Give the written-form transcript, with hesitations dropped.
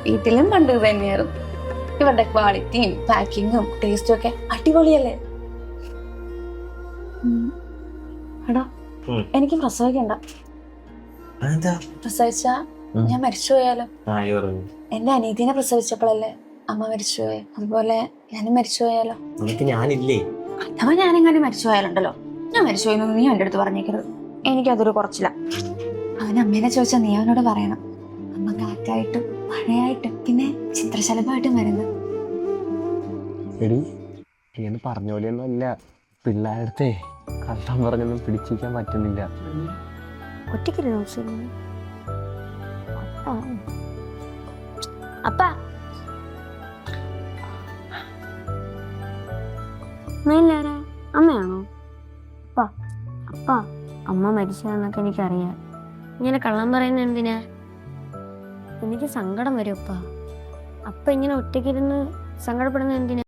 വീട്ടിലും പണ്ട് ഇത് തന്നെയായിരുന്നു. ഇവരുടെ ക്വാളിറ്റിയും പാക്കിങ്ങും ടേസ്റ്റും ഒക്കെ അടിപൊളിയല്ലേ. എടാ എനിക്ക് പ്രസവിക്കണ്ട. പ്രസവിച്ചാ ഞാൻ മരിച്ചുപോയാലോ? എന്റെ അനീതിനെ പ്രസവിച്ചപ്പോഴല്ലേ അമ്മ മരിച്ചുപോയെ, അതുപോലെ ഞാനും മരിച്ചുപോയാലോ? ഞാനില്ലേ? അഥവാ ഞാനെങ്ങാനും മരിച്ചുപോയാലുണ്ടല്ലോ, ഞാൻ മരിച്ചുപോയെന്ന് നീ എന്റെ അടുത്ത് പറഞ്ഞേക്കരുത്. എനിക്കതൊരു കുറച്ചില്ല. അവൻ അമ്മേനെ ചോദിച്ചാൽ നീ അവനോട് പറയണം, അമ്മ കാറ്റായിട്ടും മഴയായിട്ടും പിന്നെ ചിത്രശലഭമായിട്ടും വരുന്നത്. എടി നീന്ന് പറഞ്ഞ പോലെയൊന്നും അല്ല. പിള്ളേരടുത്തേ കള്ളം പറഞ്ഞൊന്നും പിടിച്ചിരിക്കാൻ പറ്റുന്നില്ല. ഒറ്റയ്ക്കിരുന്നോ? അപ്പാ മേലാരാ? അമ്മയാണോ? അപ്പാ അപ്പാ അമ്മ മരിച്ചതെന്നൊക്കെ എനിക്കറിയാം. ഇങ്ങനെ കള്ളം പറയുന്നത് എന്തിനാ? എനിക്ക് സങ്കടം വരും അപ്പ ഇങ്ങനെ ഒറ്റയ്ക്കിരുന്ന് സങ്കടപ്പെടുന്നത് എന്തിനാ?